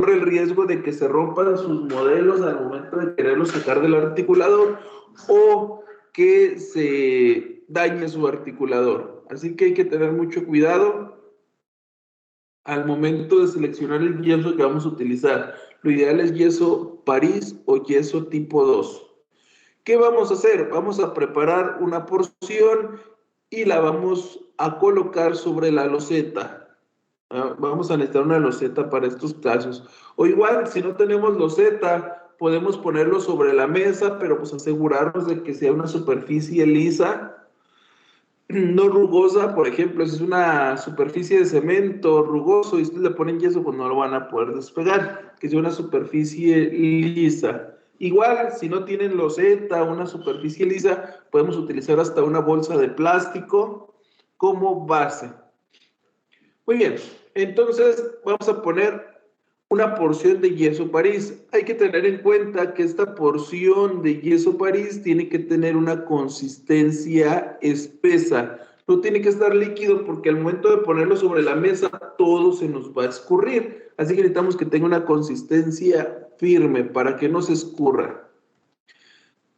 corre el riesgo de que se rompan sus modelos al momento de quererlos sacar del articulador o que se dañe su articulador. Así que hay que tener mucho cuidado al momento de seleccionar el yeso que vamos a utilizar. Lo ideal es yeso París o yeso tipo 2. ¿Qué vamos a hacer? Vamos a preparar una porción y la vamos a colocar sobre la loseta. Vamos a necesitar una loseta para estos casos. O igual, si no tenemos loseta, podemos ponerlo sobre la mesa, pero pues asegurarnos de que sea una superficie lisa, no rugosa. Por ejemplo, si es una superficie de cemento rugoso y ustedes le ponen yeso, pues no lo van a poder despegar. Que sea una superficie lisa. Igual, si no tienen loseta, una superficie lisa, podemos utilizar hasta una bolsa de plástico como base. Muy bien, entonces vamos a poner una porción de yeso París. Hay que tener en cuenta que esta porción de yeso París tiene que tener una consistencia espesa. No tiene que estar líquido porque al momento de ponerlo sobre la mesa todo se nos va a escurrir. Así que necesitamos que tenga una consistencia firme para que no se escurra.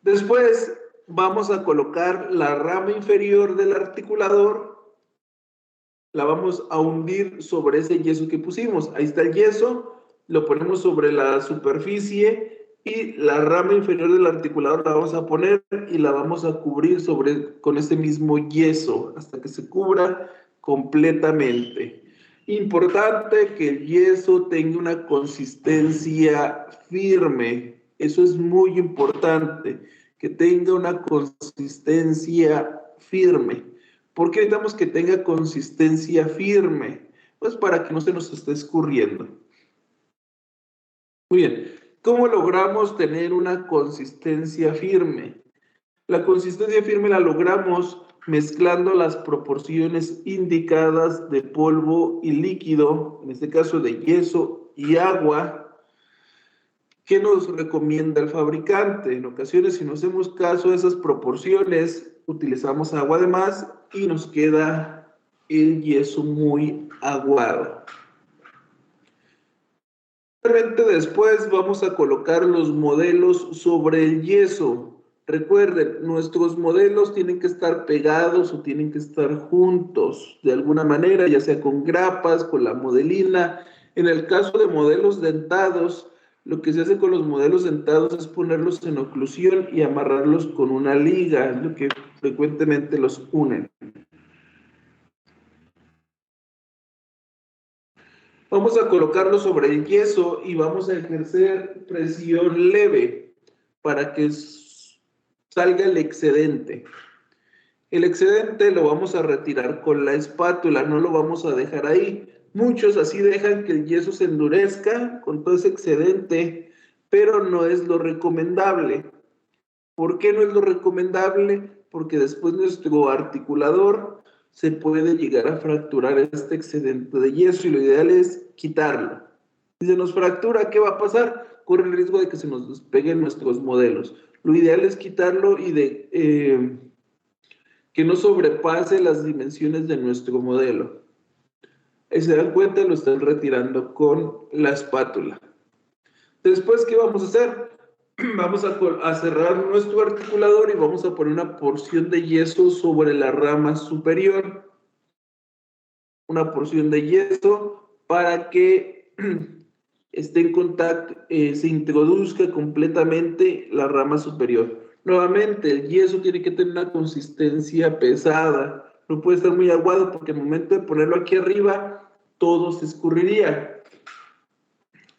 Después vamos a colocar la rama inferior del articulador. La vamos a hundir sobre ese yeso que pusimos. Ahí está el yeso, lo ponemos sobre la superficie y la rama inferior del articulador la vamos a poner y la vamos a cubrir con ese mismo yeso hasta que se cubra completamente. Importante que el yeso tenga una consistencia firme. Eso es muy importante, que tenga una consistencia firme. ¿Por qué necesitamos que tenga consistencia firme? Pues para que no se nos esté escurriendo. Muy bien. ¿Cómo logramos tener una consistencia firme? La consistencia firme la logramos mezclando las proporciones indicadas de polvo y líquido, en este caso de yeso y agua. ¿Qué nos recomienda el fabricante? En ocasiones, si no hacemos caso a esas proporciones, utilizamos agua de más y nos queda el yeso muy aguado. Después vamos a colocar los modelos sobre el yeso. Recuerden, nuestros modelos tienen que estar pegados o tienen que estar juntos de alguna manera, ya sea con grapas, con la modelina. En el caso de modelos dentados, lo que se hace con los modelos dentados es ponerlos en oclusión y amarrarlos con una liga, es lo que frecuentemente los unen. Vamos a colocarlo sobre el yeso y vamos a ejercer presión leve para que salga el excedente. El excedente lo vamos a retirar con la espátula, no lo vamos a dejar ahí. Muchos así dejan que el yeso se endurezca con todo ese excedente, pero no es lo recomendable. ¿Por qué no es lo recomendable? Porque después nuestro articulador se puede llegar a fracturar este excedente de yeso y lo ideal es quitarlo. Si se nos fractura, ¿qué va a pasar? Corre el riesgo de que se nos despeguen nuestros modelos. Lo ideal es quitarlo y que no sobrepase las dimensiones de nuestro modelo. Si se dan cuenta, lo están retirando con la espátula. Después, ¿qué vamos a hacer? Vamos a cerrar nuestro articulador y vamos a poner una porción de yeso sobre la rama superior. Una porción de yeso para que esté en contacto, se introduzca completamente la rama superior. Nuevamente, el yeso tiene que tener una consistencia pesada. No puede estar muy aguado porque al momento de ponerlo aquí arriba, todo se escurriría.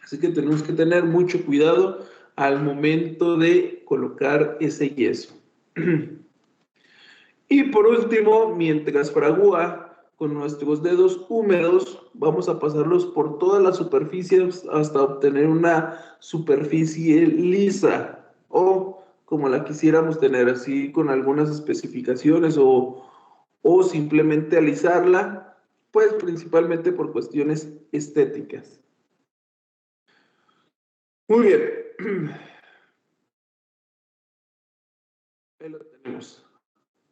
Así que tenemos que tener mucho cuidado al momento de colocar ese yeso. Y por último, mientras fragúa, con nuestros dedos húmedos, vamos a pasarlos por todas las superficies hasta obtener una superficie lisa o como la quisiéramos tener, así con algunas especificaciones o simplemente alisarla, pues principalmente por cuestiones estéticas. Muy bien. Ahí lo tenemos.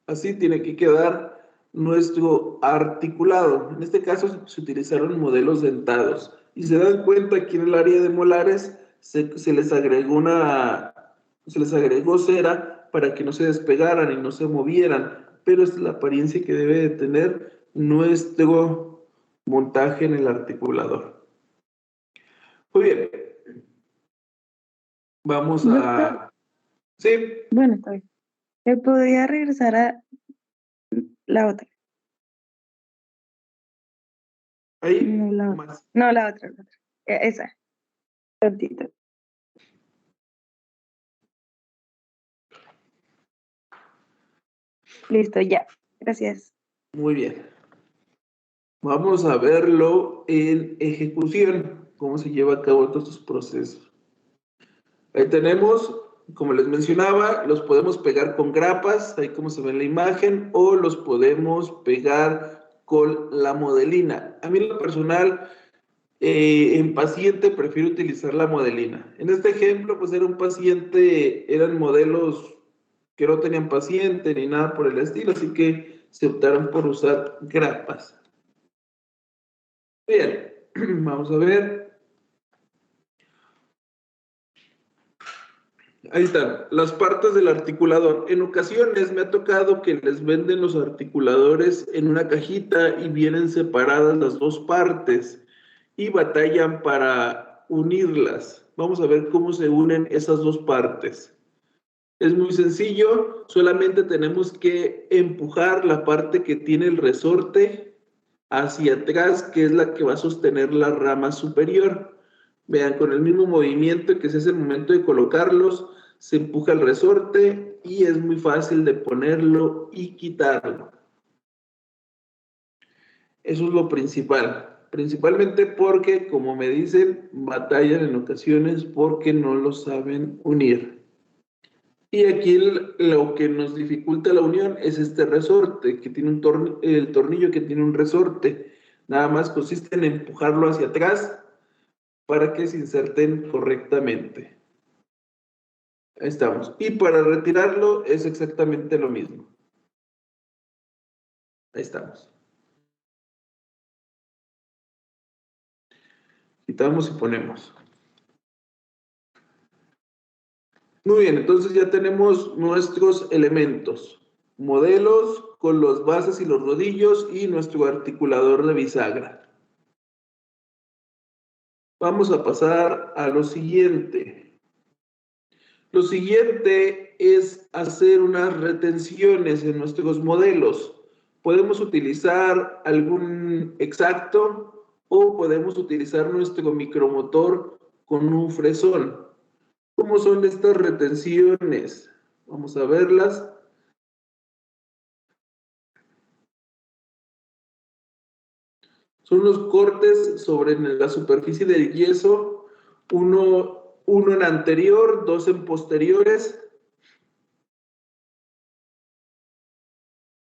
Así tiene que quedar nuestro articulado. En este caso se utilizaron modelos dentados. Y se dan cuenta aquí en el área de molares se les agregó cera para que no se despegaran y no se movieran, pero esta es la apariencia que debe de tener nuestro montaje en el articulador. Muy bien, vamos Doctor, a... Sí, bueno, está bien. ¿Me podría regresar a la otra? ahí No, la otra. más. No, la otra, la otra. Esa, tantito. Listo, ya. Gracias. Muy bien. Vamos a verlo en ejecución, cómo se lleva a cabo todos estos procesos. Ahí tenemos, como les mencionaba, los podemos pegar con grapas, ahí como se ve en la imagen, o los podemos pegar con la modelina. A mí en lo personal, en paciente prefiero utilizar la modelina. En este ejemplo, pues era un paciente, eran modelos que no tenían paciente ni nada por el estilo, así que se optaron por usar grapas. Bien, vamos a ver. Ahí están, las partes del articulador. En ocasiones me ha tocado que les venden los articuladores en una cajita y vienen separadas las dos partes y batallan para unirlas. Vamos a ver cómo se unen esas dos partes. Es muy sencillo, solamente tenemos que empujar la parte que tiene el resorte hacia atrás, que es la que va a sostener la rama superior. Vean, con el mismo movimiento que se hace el momento de colocarlos, se empuja el resorte y es muy fácil de ponerlo y quitarlo. Eso es lo principal. Principalmente porque, como me dicen, batallan en ocasiones porque no lo saben unir. Y aquí lo que nos dificulta la unión es este resorte, que tiene el tornillo que tiene un resorte. Nada más consiste en empujarlo hacia atrás para que se inserten correctamente. Ahí estamos. Y para retirarlo es exactamente lo mismo. Ahí estamos. Quitamos y ponemos. Muy bien, entonces ya tenemos nuestros elementos. Modelos con los bases y los rodillos y nuestro articulador de bisagra. Vamos a pasar a lo siguiente. Lo siguiente es hacer unas retenciones en nuestros modelos. Podemos utilizar algún exacto o podemos utilizar nuestro micromotor con un fresón. ¿Cómo son estas retenciones? Vamos a verlas. Son los cortes sobre la superficie del yeso, uno en anterior, dos en posteriores.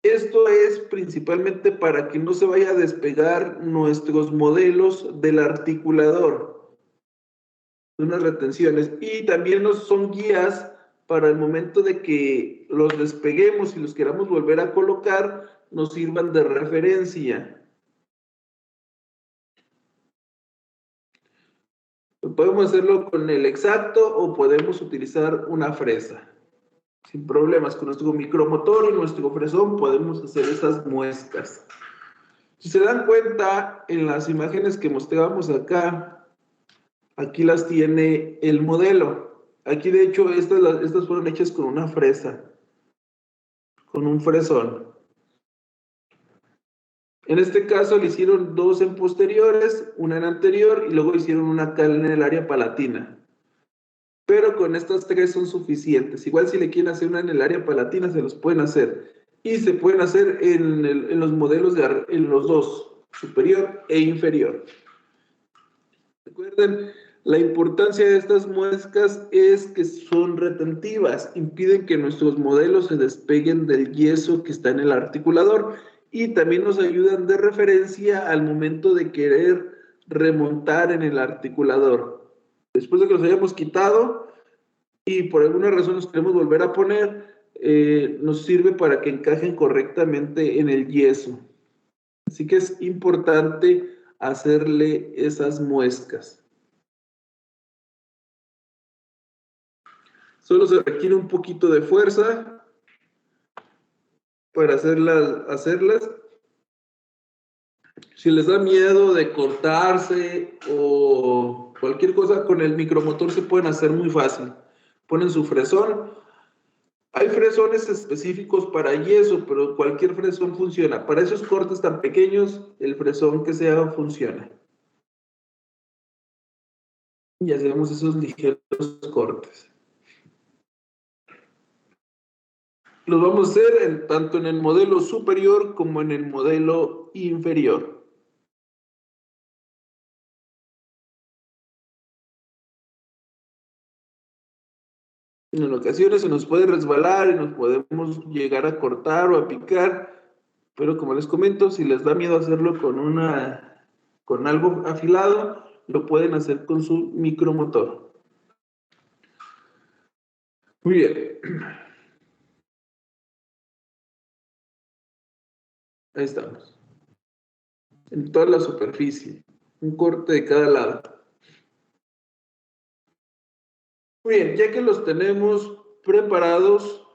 Esto es principalmente para que no se vaya a despegar nuestros modelos del articulador. Unas retenciones. Y también son guías para el momento de que los despeguemos y los queramos volver a colocar, nos sirvan de referencia. Podemos hacerlo con el exacto o podemos utilizar una fresa. Sin problemas, con nuestro micromotor y nuestro fresón podemos hacer esas muescas. Si se dan cuenta, en las imágenes que mostrábamos acá, aquí las tiene el modelo. Aquí, de hecho, estas fueron hechas con una fresa, con un fresón. En este caso le hicieron dos en posteriores, una en anterior y luego hicieron una acá en el área palatina. Pero con estas tres son suficientes. Igual si le quieren hacer una en el área palatina, se los pueden hacer. Y se pueden hacer en los modelos, en los dos, superior e inferior. Recuerden, la importancia de estas muescas es que son retentivas, impiden que nuestros modelos se despeguen del yeso que está en el articulador y también nos ayudan de referencia al momento de querer remontar en el articulador. Después de que los hayamos quitado y por alguna razón los queremos volver a poner, nos sirve para que encajen correctamente en el yeso. Así que es importante hacerle esas muescas. Solo se requiere un poquito de fuerza para hacerlas. Si les da miedo de cortarse o cualquier cosa, con el micromotor se pueden hacer muy fácil. Ponen su fresón. Hay fresones específicos para yeso, pero cualquier fresón funciona. Para esos cortes tan pequeños, el fresón que sea funciona. Y hacemos esos ligeros cortes. Los vamos a hacer tanto en el modelo superior como en el modelo inferior. En ocasiones se nos puede resbalar y nos podemos llegar a cortar o a picar, pero como les comento, si les da miedo hacerlo con algo afilado, lo pueden hacer con su micromotor. Muy bien. Ahí estamos. En toda la superficie. Un corte de cada lado. Muy bien, ya que los tenemos preparados,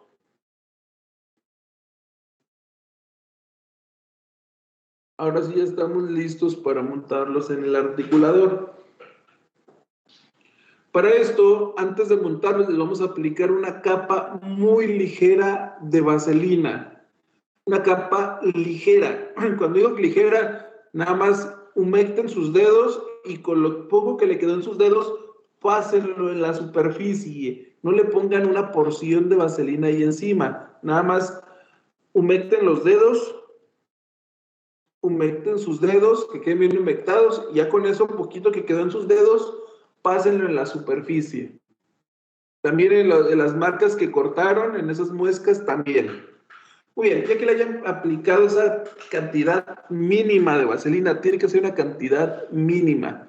ahora sí ya estamos listos para montarlos en el articulador. Para esto, antes de montarlos, les vamos a aplicar una capa muy ligera de vaselina. Una capa ligera. Cuando digo ligera, nada más humecten sus dedos y con lo poco que le quedó en sus dedos, pásenlo en la superficie. No le pongan una porción de vaselina ahí encima. Nada más humecten los dedos, humecten sus dedos, que queden bien humectados, y ya con eso, un poquito que quedó en sus dedos, pásenlo en la superficie. También en las marcas que cortaron, en esas muescas también. Muy bien, ya que le hayan aplicado esa cantidad mínima de vaselina, tiene que ser una cantidad mínima.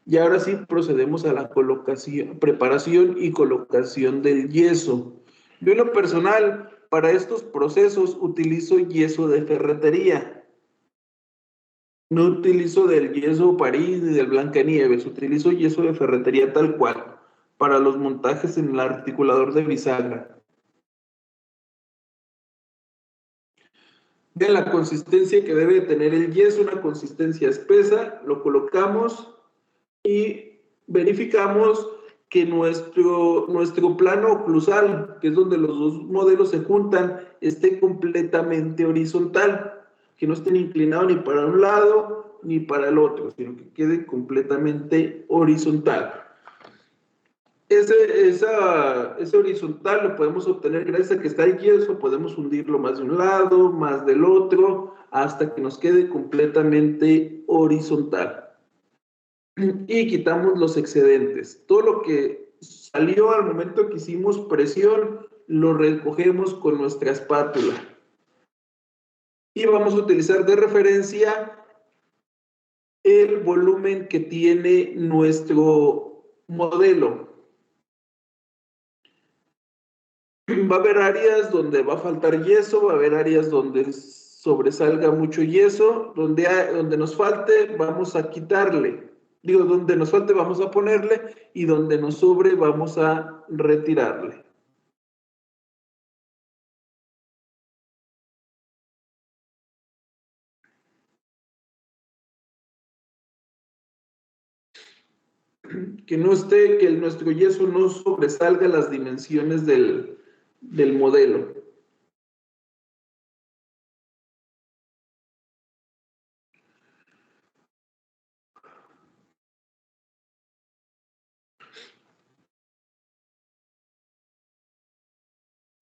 Y ahora sí procedemos a la colocación, preparación y colocación del yeso. Yo en lo personal, para estos procesos utilizo yeso de ferretería. No utilizo del yeso París ni del Blancanieves, utilizo yeso de ferretería tal cual, para los montajes en el articulador de bisagra. Vean la consistencia que debe tener el yeso, una consistencia espesa, lo colocamos y verificamos que nuestro plano oclusal, que es donde los dos modelos se juntan, esté completamente horizontal, que no estén inclinados ni para un lado ni para el otro, sino que quede completamente horizontal. Ese horizontal lo podemos obtener gracias a que está el yeso, podemos hundirlo más de un lado, más del otro, hasta que nos quede completamente horizontal. Y quitamos los excedentes. Todo lo que salió al momento que hicimos presión, lo recogemos con nuestra espátula. Y vamos a utilizar de referencia el volumen que tiene nuestro modelo. Va a haber áreas donde va a faltar yeso, va a haber áreas donde sobresalga mucho yeso, donde nos falte vamos a quitarle. Digo, donde nos falte vamos a ponerle y donde nos sobre vamos a retirarle. Que nuestro yeso no sobresalga las dimensiones del modelo.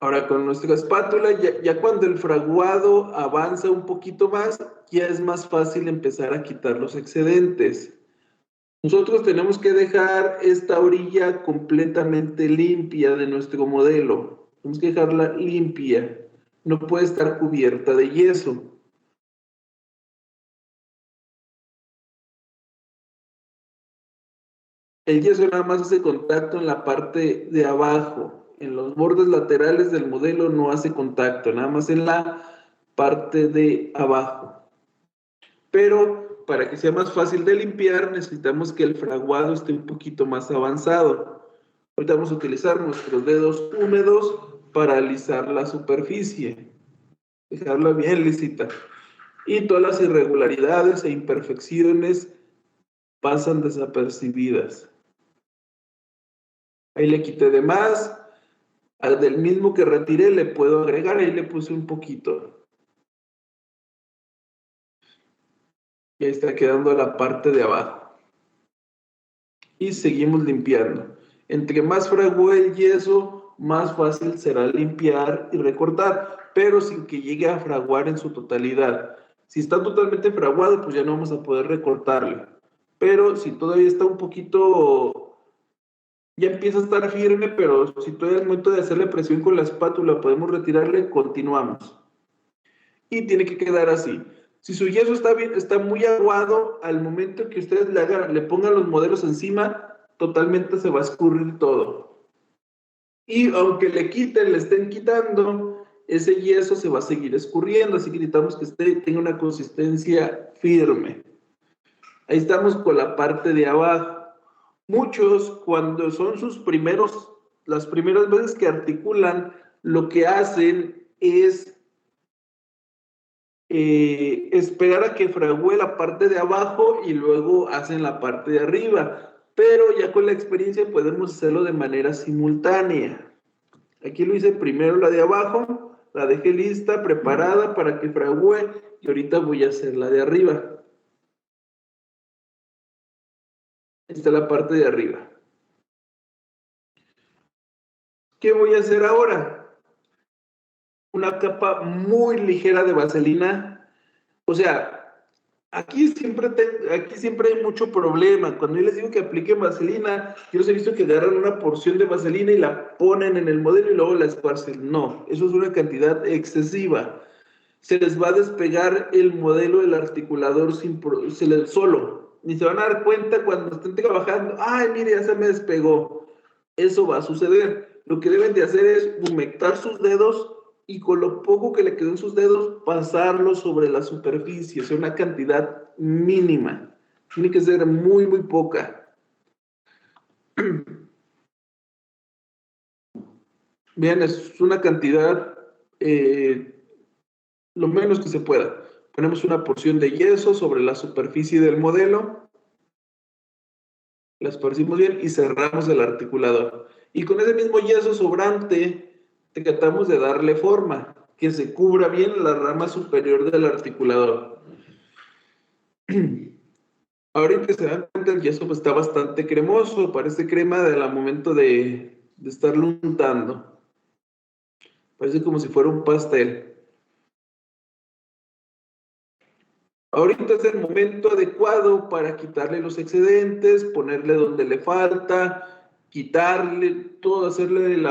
Ahora con nuestra espátula, ya cuando el fraguado avanza un poquito más, ya es más fácil empezar a quitar los excedentes. Nosotros tenemos que dejar esta orilla completamente limpia de nuestro modelo. Tenemos que dejarla limpia. No puede estar cubierta de yeso. El yeso nada más hace contacto en la parte de abajo. En los bordes laterales del modelo no hace contacto, nada más en la parte de abajo. Pero para que sea más fácil de limpiar, necesitamos que el fraguado esté un poquito más avanzado. Ahorita vamos a utilizar nuestros dedos húmedos para alisar la superficie, dejarla bien lisita. Y todas las irregularidades e imperfecciones pasan desapercibidas. Ahí le quité de más. Al del mismo que retiré le puedo agregar, ahí le puse un poquito. Y ahí está quedando la parte de abajo. Y seguimos limpiando. Entre más fragüe el yeso, más fácil será limpiar y recortar, pero sin que llegue a fraguar en su totalidad. Si está totalmente fraguado, pues ya no vamos a poder recortarle. Pero si todavía está un poquito, ya empieza a estar firme, pero si todavía es el momento de hacerle presión con la espátula, podemos retirarle, continuamos. Y tiene que quedar así. Si su yeso está bien, está muy aguado, al momento que ustedes le pongan los modelos encima, totalmente se va a escurrir todo. Y aunque le estén quitando, ese yeso se va a seguir escurriendo, así que necesitamos que tenga una consistencia firme. Ahí estamos con la parte de abajo. Muchos, cuando son las primeras veces que articulan, lo que hacen es esperar a que fragüe la parte de abajo y luego hacen la parte de arriba. Pero ya con la experiencia podemos hacerlo de manera simultánea. Aquí lo hice primero la de abajo, la dejé lista, preparada para que fragüe y ahorita voy a hacer la de arriba. Esta es la parte de arriba. ¿Qué voy a hacer ahora? Una capa muy ligera de vaselina. O sea, aquí siempre hay mucho problema. Cuando yo les digo que apliquen vaselina, yo los he visto que agarran una porción de vaselina y la ponen en el modelo y luego la esparcen. No, eso es una cantidad excesiva. Se les va a despegar el modelo del articulador solo. Ni se van a dar cuenta cuando estén trabajando. Ay, mire, ya se me despegó. Eso va a suceder. Lo que deben de hacer es humectar sus dedos y con lo poco que le quedó en sus dedos, pasarlo sobre la superficie, o sea, una cantidad mínima. Tiene que ser muy, muy poca. Bien, es una cantidad lo menos que se pueda. Ponemos una porción de yeso sobre la superficie del modelo, la esparcimos bien y cerramos el articulador. Y con ese mismo yeso sobrante, tratamos de darle forma, que se cubra bien la rama superior del articulador. Ahorita se dan cuenta, el yeso pues, está bastante cremoso, parece crema al momento de estarlo untando. Parece como si fuera un pastel. Ahorita es el momento adecuado para quitarle los excedentes, ponerle donde le falta, quitarle todo, hacerle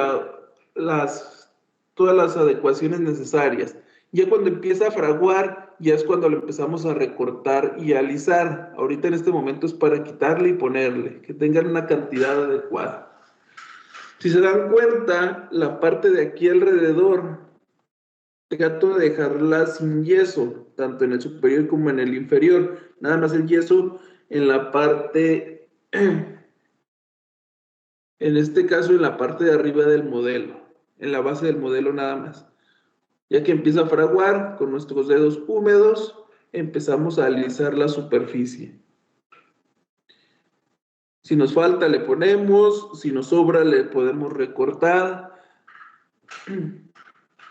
todas las adecuaciones necesarias. Ya cuando empieza a fraguar, ya es cuando lo empezamos a recortar y a alisar. Ahorita en este momento es para quitarle y ponerle, que tengan una cantidad adecuada. Si se dan cuenta, la parte de aquí alrededor trato de dejarla sin yeso, tanto en el superior como en el inferior. Nada más el yeso en la parte, en este caso en la parte de arriba del modelo, en la base del modelo nada más. Ya que empieza a fraguar, con nuestros dedos húmedos, empezamos a alisar la superficie. Si nos falta, le ponemos, si nos sobra, le podemos recortar.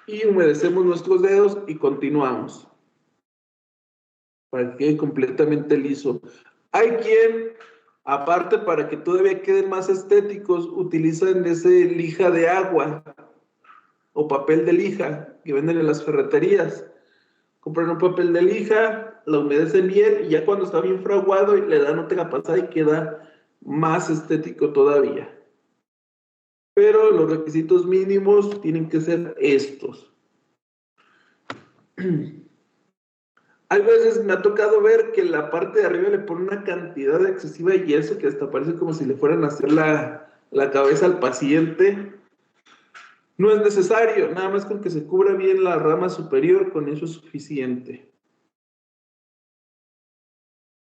Y humedecemos nuestros dedos y continuamos para que quede completamente liso. Hay quien, aparte para que todavía queden más estéticos, utilizan ese lija de agua o papel de lija que venden en las ferreterías. Compran un papel de lija, la humedecen bien y ya cuando está bien fraguado le dan otra pasada y queda más estético todavía. Pero los requisitos mínimos tienen que ser estos. Hay veces me ha tocado ver que la parte de arriba le ponen una cantidad excesiva de yeso que hasta parece como si le fueran a hacer la cabeza al paciente. No es necesario, nada más con que se cubra bien la rama superior, con eso es suficiente.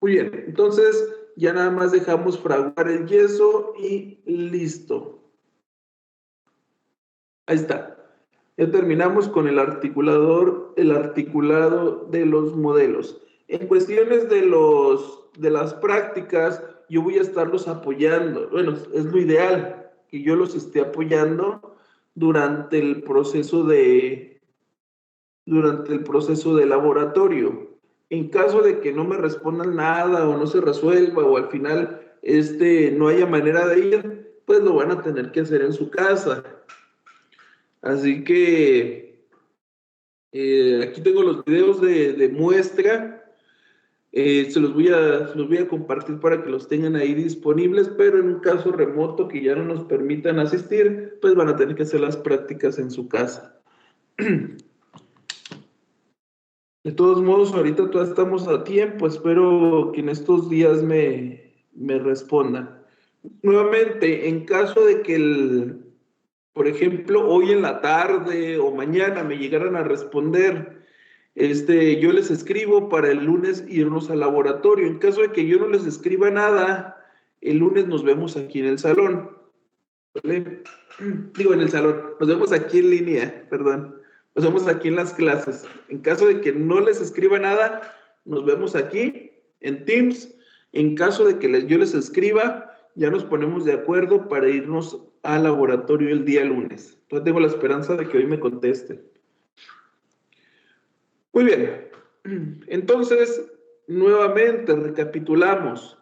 Muy bien, entonces ya nada más dejamos fraguar el yeso y listo. Ahí está. Ya terminamos con el articulado de los modelos. En cuestiones de las prácticas, yo voy a estarlos apoyando. Bueno, es lo ideal que yo los esté apoyando durante el proceso de laboratorio. En caso de que no me respondan nada o no se resuelva o al final no haya manera de ir, pues lo van a tener que hacer en su casa. Así que aquí tengo los videos de muestra. Se los voy a compartir para que los tengan ahí disponibles, pero en un caso remoto que ya no nos permitan asistir, pues van a tener que hacer las prácticas en su casa. De todos modos, ahorita todavía estamos a tiempo. Espero que en estos días me respondan. Nuevamente, en caso de que por ejemplo, hoy en la tarde o mañana me llegaran a responder, yo les escribo para el lunes irnos al laboratorio. En caso de que yo no les escriba nada, el lunes nos vemos aquí en el salón. ¿Vale? Digo, en el salón. Nos vemos aquí en línea, perdón. Nos vemos aquí en las clases. En caso de que no les escriba nada, nos vemos aquí en Teams. En caso de que yo les escriba, ya nos ponemos de acuerdo para irnos al laboratorio el día lunes. Entonces tengo la esperanza de que hoy me contesten. Muy bien. Entonces, nuevamente recapitulamos.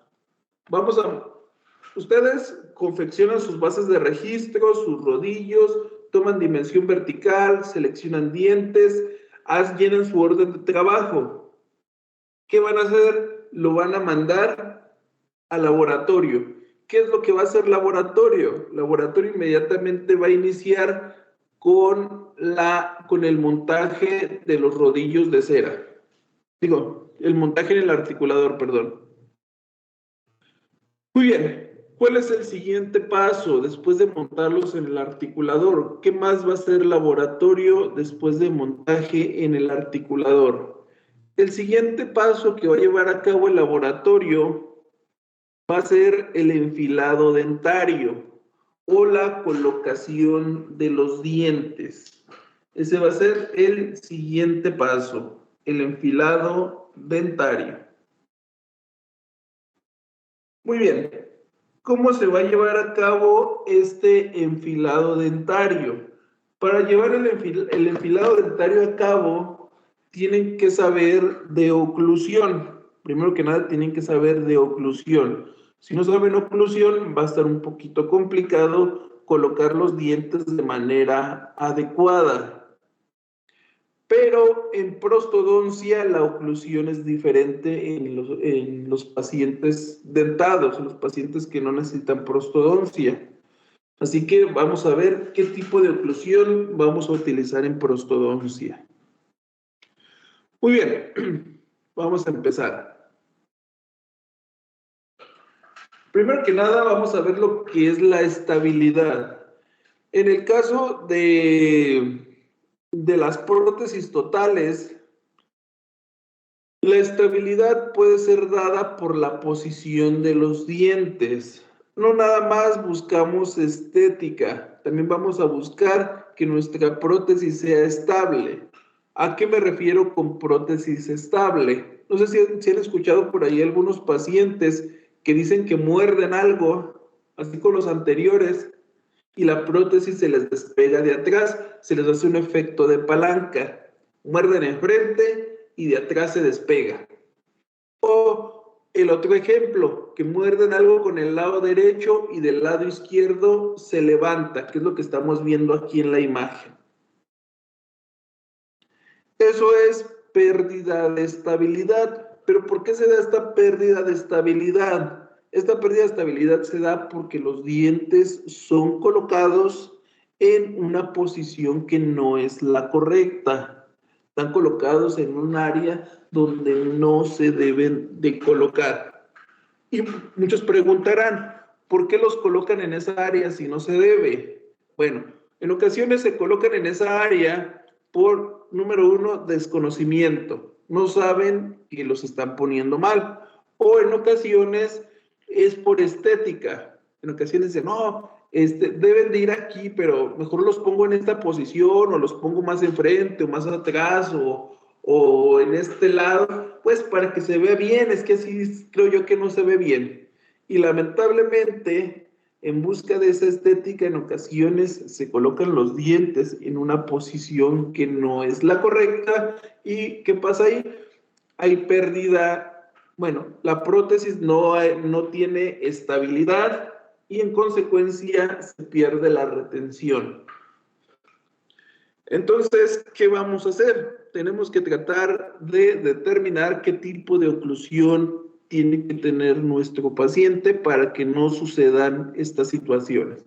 Ustedes confeccionan sus bases de registro, sus rodillos, toman dimensión vertical, seleccionan dientes, llenan su orden de trabajo. ¿Qué van a hacer? Lo van a mandar al laboratorio. ¿Qué es lo que va a hacer laboratorio? Laboratorio inmediatamente va a iniciar con el montaje de los rodillos de cera. Digo, el montaje en el articulador, perdón. Muy bien. ¿Cuál es el siguiente paso después de montarlos en el articulador? ¿Qué más va a hacer laboratorio después de montaje en el articulador? El siguiente paso que va a llevar a cabo el laboratorio va a ser el enfilado dentario o la colocación de los dientes. Ese va a ser el siguiente paso, el enfilado dentario. Muy bien. ¿Cómo se va a llevar a cabo este enfilado dentario? Para llevar el enfilado dentario a cabo, tienen que saber de oclusión. Primero que nada, tienen que saber de oclusión. Si no saben oclusión, va a estar un poquito complicado colocar los dientes de manera adecuada. Pero en prostodoncia la oclusión es diferente en los pacientes dentados, en los pacientes que no necesitan prostodoncia. Así que vamos a ver qué tipo de oclusión vamos a utilizar en prostodoncia. Muy bien, vamos a empezar. Primero que nada vamos a ver lo que es la estabilidad. En el caso de las prótesis totales, la estabilidad puede ser dada por la posición de los dientes. No nada más buscamos estética, también vamos a buscar que nuestra prótesis sea estable. ¿A qué me refiero con prótesis estable? No sé si han escuchado por ahí algunos pacientes que dicen que muerden algo, así con los anteriores, y la prótesis se les despega de atrás, se les hace un efecto de palanca. Muerden enfrente y de atrás se despega. O el otro ejemplo, que muerden algo con el lado derecho y del lado izquierdo se levanta, que es lo que estamos viendo aquí en la imagen. Eso es pérdida de estabilidad. ¿Pero por qué se da esta pérdida de estabilidad? Esta pérdida de estabilidad se da porque los dientes son colocados en una posición que no es la correcta. Están colocados en un área donde no se deben de colocar. Y muchos preguntarán, ¿por qué los colocan en esa área si no se debe? Bueno, en ocasiones se colocan en esa área por, número uno, desconocimiento. No saben que los están poniendo mal. o en ocasiones es por estética. En ocasiones dicen, no, deben de ir aquí, pero mejor los pongo en esta posición, o los pongo más enfrente, o más atrás, o en este lado, pues para que se vea bien. Es que así creo yo que no se ve bien. Y lamentablemente, en busca de esa estética, en ocasiones se colocan los dientes en una posición que no es la correcta. ¿Y qué pasa ahí? Hay pérdida, bueno, la prótesis no tiene estabilidad y en consecuencia se pierde la retención. Entonces, ¿qué vamos a hacer? Tenemos que tratar de determinar qué tipo de oclusión tiene que tener nuestro paciente para que no sucedan estas situaciones.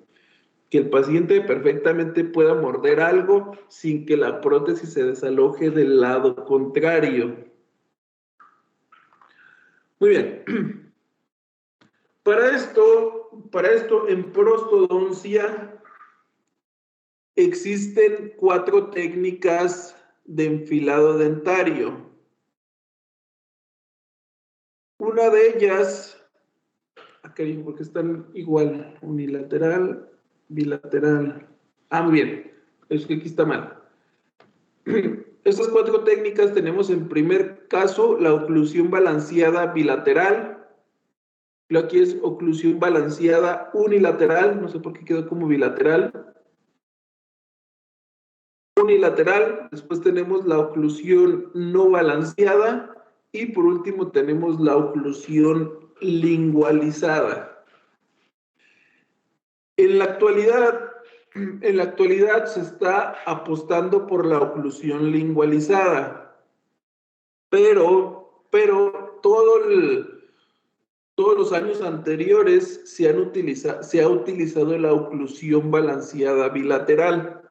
Que el paciente perfectamente pueda morder algo sin que la prótesis se desaloje del lado contrario. Muy bien. Para esto en prostodoncia existen 4 técnicas de enfilado dentario. Una de ellas, porque están igual, unilateral, bilateral. Muy bien, es que aquí está mal. Estas 4 técnicas tenemos en primer caso la oclusión balanceada bilateral. Lo aquí es oclusión balanceada unilateral, no sé por qué quedó como bilateral. Unilateral, después tenemos la oclusión no balanceada y por último tenemos la oclusión lingualizada. En la actualidad se está apostando por la oclusión lingualizada, pero todos los años anteriores se ha utilizado la oclusión balanceada bilateral.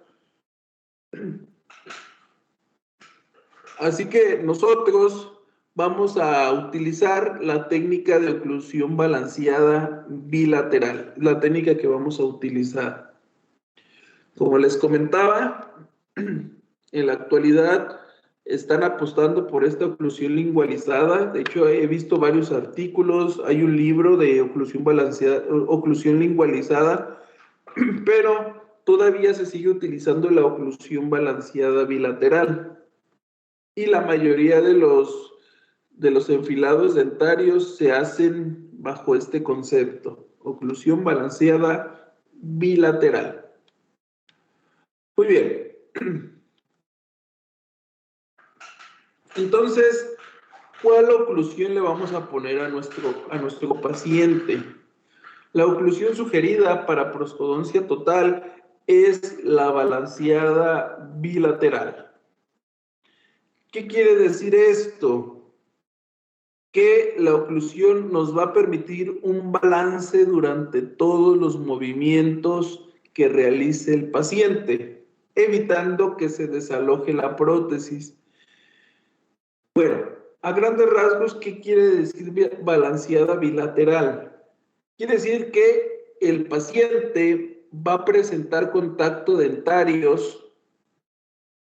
Así que nosotros vamos a utilizar la técnica de oclusión balanceada bilateral, la técnica que vamos a utilizar. Como les comentaba, en la actualidad están apostando por esta oclusión lingualizada. De hecho, he visto varios artículos, hay un libro de oclusión lingualizada, pero todavía se sigue utilizando la oclusión balanceada bilateral. Y la mayoría de los enfilados dentarios se hacen bajo este concepto, oclusión balanceada bilateral. Muy bien. Entonces, ¿cuál oclusión le vamos a poner a nuestro paciente? La oclusión sugerida para prostodoncia total es la balanceada bilateral. ¿Qué quiere decir esto? Que la oclusión nos va a permitir un balance durante todos los movimientos que realice el paciente, evitando que se desaloje la prótesis. Bueno, a grandes rasgos, ¿qué quiere decir balanceada bilateral? Quiere decir que el paciente va a presentar contacto dentarios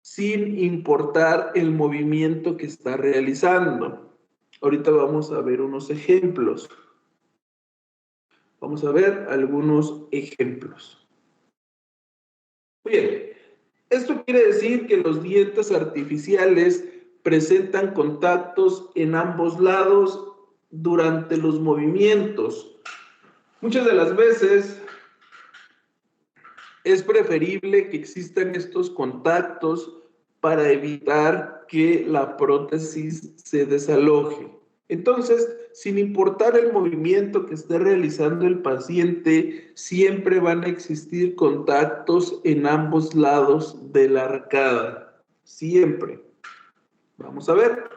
sin importar el movimiento que está realizando. Ahorita vamos a ver unos ejemplos. Vamos a ver algunos ejemplos. Muy bien. Esto quiere decir que los dientes artificiales presentan contactos en ambos lados durante los movimientos. Muchas de las veces es preferible que existan estos contactos para evitar que la prótesis se desaloje. Entonces, sin importar el movimiento que esté realizando el paciente, siempre van a existir contactos en ambos lados de la arcada. Siempre. Vamos a ver.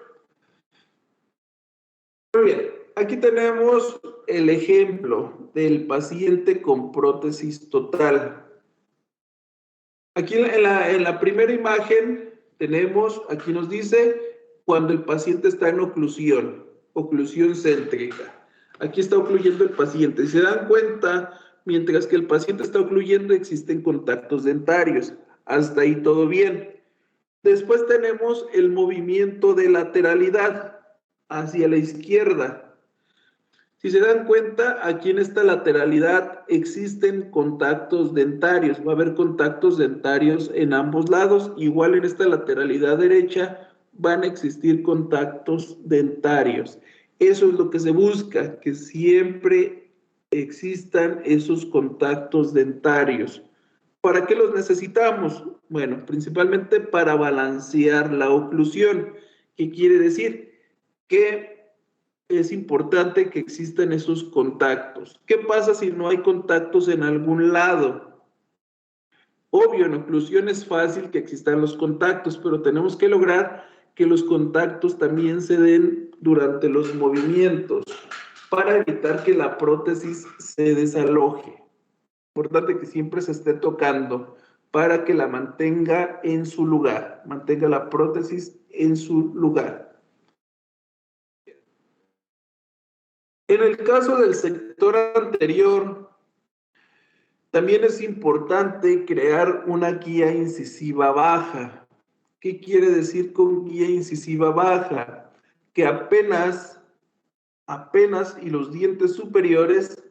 Muy bien. Aquí tenemos el ejemplo del paciente con prótesis total. Aquí en la primera imagen tenemos, aquí nos dice, cuando el paciente está en oclusión céntrica. Aquí está ocluyendo el paciente. Si se dan cuenta, mientras que el paciente está ocluyendo, existen contactos dentarios. Hasta ahí todo bien. Después tenemos el movimiento de lateralidad hacia la izquierda. Si se dan cuenta, aquí en esta lateralidad existen contactos dentarios. Va a haber contactos dentarios en ambos lados. Igual en esta lateralidad derecha van a existir contactos dentarios. Eso es lo que se busca, que siempre existan esos contactos dentarios. ¿Para qué los necesitamos? Bueno, principalmente para balancear la oclusión. ¿Qué quiere decir? Que es importante que existan esos contactos. ¿Qué pasa si no hay contactos en algún lado? Obvio, en oclusión es fácil que existan los contactos, pero tenemos que lograr que los contactos también se den durante los movimientos para evitar que la prótesis se desaloje. Importante que siempre se esté tocando para que la mantenga en su lugar, mantenga la prótesis en su lugar. En el caso del sector anterior, también es importante crear una guía incisiva baja. ¿Qué quiere decir con guía incisiva baja? Que apenas y los dientes superiores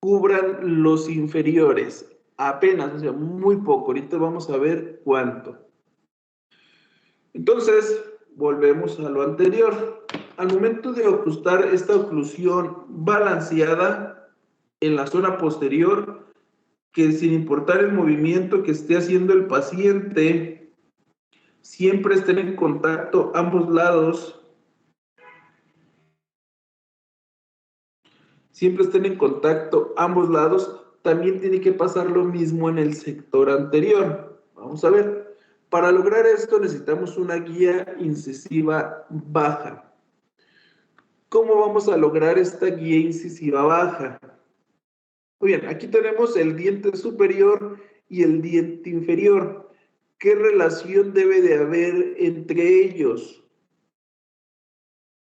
cubran los inferiores. Apenas, o sea, muy poco. Ahorita vamos a ver cuánto. Entonces, volvemos a lo anterior. Al momento de ajustar esta oclusión balanceada en la zona posterior, que sin importar el movimiento que esté haciendo el paciente, siempre estén en contacto ambos lados, también tiene que pasar lo mismo en el sector anterior. Vamos a ver. Para lograr esto necesitamos una guía incisiva baja. ¿Cómo vamos a lograr esta guía incisiva baja? Muy bien, aquí tenemos el diente superior y el diente inferior. ¿Qué relación debe de haber entre ellos?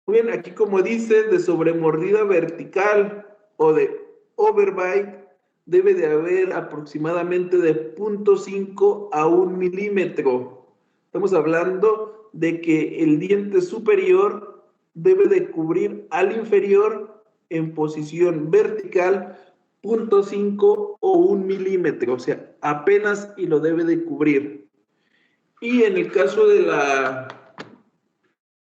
Muy bien, aquí como dice, de sobremordida vertical o de overbite, debe de haber aproximadamente de 0.5 a 1 milímetro. Estamos hablando de que el diente superior debe de cubrir al inferior en posición vertical 0.5 o 1 milímetro, o sea, apenas y lo debe de cubrir. Y en el caso de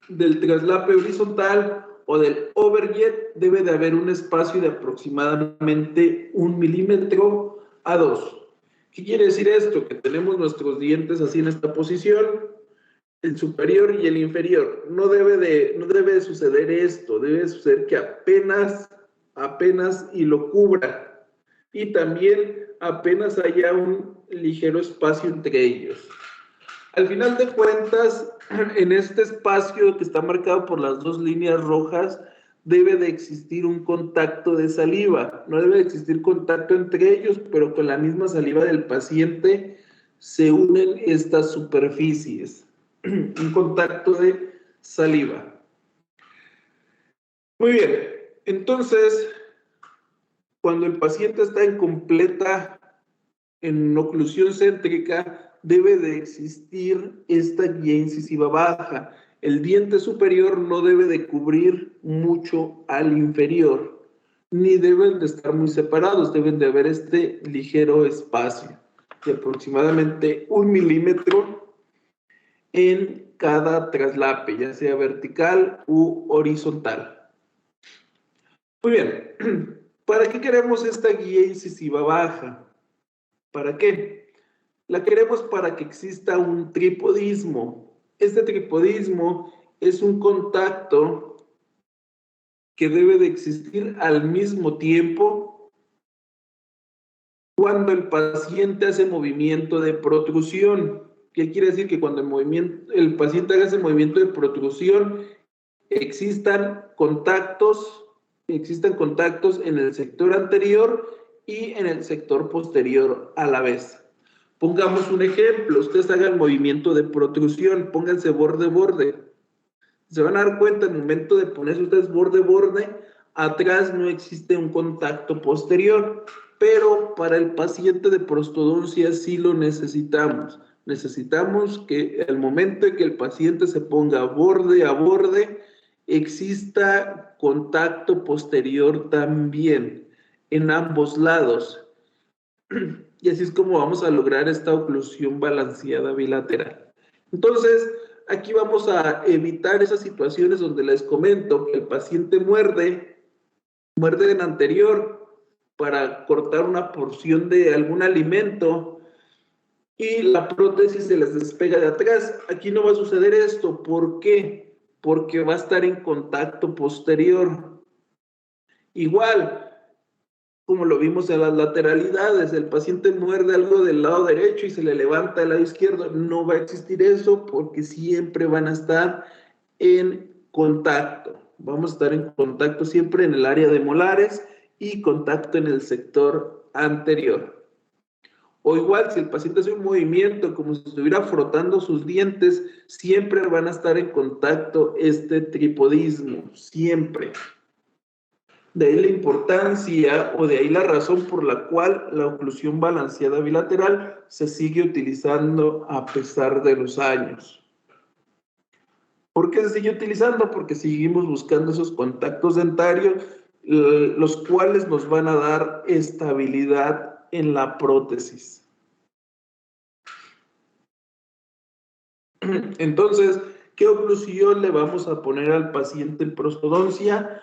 del traslape horizontal o del overjet, debe de haber un espacio de aproximadamente 1 milímetro a 2. ¿Qué quiere decir esto? Que tenemos nuestros dientes así en esta posición, el superior y el inferior. No debe de suceder esto, debe de suceder que apenas y lo cubra. Y también apenas haya un ligero espacio entre ellos. Al final de cuentas, en este espacio que está marcado por las dos líneas rojas, debe de existir un contacto de saliva. No debe de existir contacto entre ellos, pero con la misma saliva del paciente se unen estas superficies. Un contacto de saliva. Muy bien. Entonces, cuando el paciente está en oclusión céntrica, debe de existir esta guía incisiva baja. El diente superior no debe de cubrir mucho al inferior, ni deben de estar muy separados, deben de haber este ligero espacio de aproximadamente 1 milímetro en cada traslape, ya sea vertical u horizontal. Muy bien, ¿para qué queremos esta guía incisiva baja? ¿Para qué? La queremos para que exista un tripodismo. Este tripodismo es un contacto que debe de existir al mismo tiempo cuando el paciente hace movimiento de protrusión. ¿Qué quiere decir? Que cuando el paciente haga ese movimiento de protrusión, existan contactos en el sector anterior y en el sector posterior a la vez. Pongamos un ejemplo, ustedes hagan movimiento de protrusión, pónganse borde-borde. Se van a dar cuenta, en el momento de ponerse ustedes borde-borde, atrás no existe un contacto posterior, pero para el paciente de prostodoncia sí lo necesitamos. Necesitamos que el momento en que el paciente se ponga borde a borde, exista contacto posterior también en ambos lados. Y así es como vamos a lograr esta oclusión balanceada bilateral. Entonces, aquí vamos a evitar esas situaciones donde les comento que el paciente muerde en anterior para cortar una porción de algún alimento y la prótesis se les despega de atrás. Aquí no va a suceder esto. ¿Por qué? Porque va a estar en contacto posterior. Igual, como lo vimos en las lateralidades, el paciente muerde algo del lado derecho y se le levanta del lado izquierdo. No va a existir eso porque siempre van a estar en contacto. Vamos a estar en contacto siempre en el área de molares y contacto en el sector anterior. O igual, si el paciente hace un movimiento como si estuviera frotando sus dientes, siempre van a estar en contacto este tripodismo, siempre. De ahí la importancia o de ahí la razón por la cual la oclusión balanceada bilateral se sigue utilizando a pesar de los años. ¿Por qué se sigue utilizando? Porque seguimos buscando esos contactos dentarios, los cuales nos van a dar estabilidad en la prótesis. Entonces, ¿qué oclusión le vamos a poner al paciente en prostodoncia?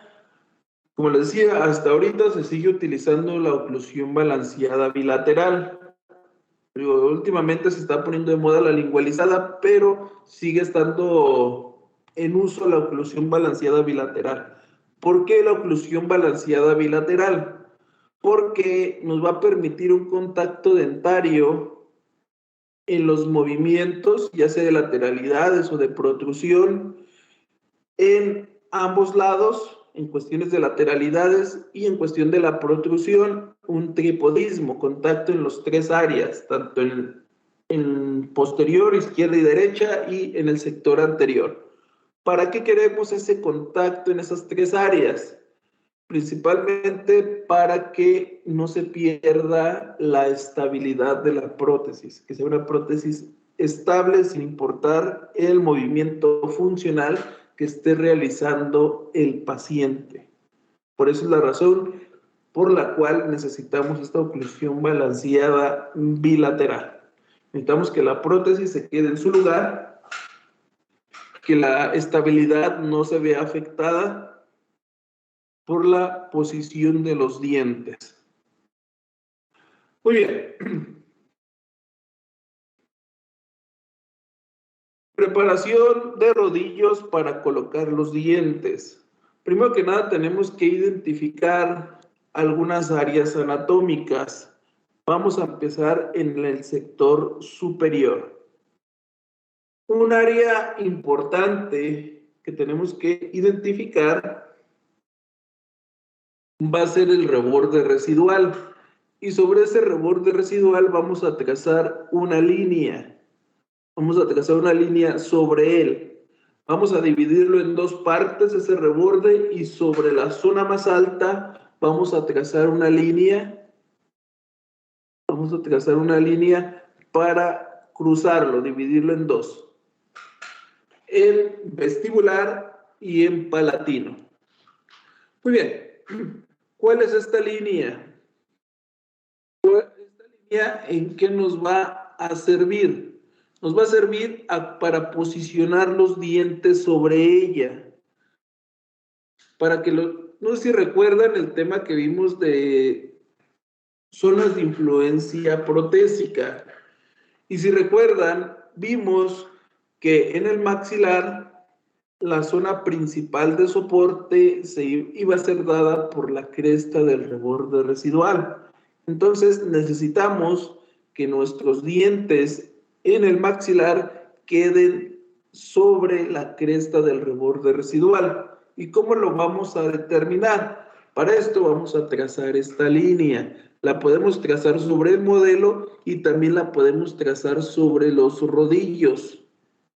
Como les decía, hasta ahorita se sigue utilizando la oclusión balanceada bilateral. Últimamente se está poniendo de moda la lingualizada, pero sigue estando en uso la oclusión balanceada bilateral. ¿Por qué la oclusión balanceada bilateral? Porque nos va a permitir un contacto dentario en los movimientos, ya sea de lateralidades o de protrusión, en ambos lados, en cuestiones de lateralidades y en cuestión de la protrusión, un tripodismo, contacto en las tres áreas, tanto en posterior, izquierda y derecha, y en el sector anterior. ¿Para qué queremos ese contacto en esas tres áreas? Principalmente para que no se pierda la estabilidad de la prótesis, que sea una prótesis estable sin importar el movimiento funcional que esté realizando el paciente. Por eso es la razón por la cual necesitamos esta oclusión balanceada bilateral. Necesitamos que la prótesis se quede en su lugar, que la estabilidad no se vea afectada por la posición de los dientes. Muy bien. Preparación de rodillos para colocar los dientes. Primero que nada tenemos que identificar algunas áreas anatómicas. Vamos a empezar en el sector superior. Un área importante que tenemos que identificar va a ser el reborde residual. Y sobre ese reborde residual vamos a trazar una línea. Vamos a trazar una línea sobre él. Vamos a dividirlo en dos partes, ese reborde, y sobre la zona más alta vamos a trazar una línea. Vamos a trazar una línea para cruzarlo, dividirlo en dos. En vestibular y en palatino. Muy bien. ¿Cuál es esta línea? Esta línea, ¿en qué nos va a servir? Nos va a servir para posicionar los dientes sobre ella. Para que no sé si recuerdan el tema que vimos de zonas de influencia protésica. Y si recuerdan, vimos que en el maxilar la zona principal de soporte iba a ser dada por la cresta del reborde residual. Entonces necesitamos que nuestros dientes en el maxilar queden sobre la cresta del reborde residual. ¿Y cómo lo vamos a determinar? Para esto vamos a trazar esta línea. La podemos trazar sobre el modelo y también la podemos trazar sobre los rodillos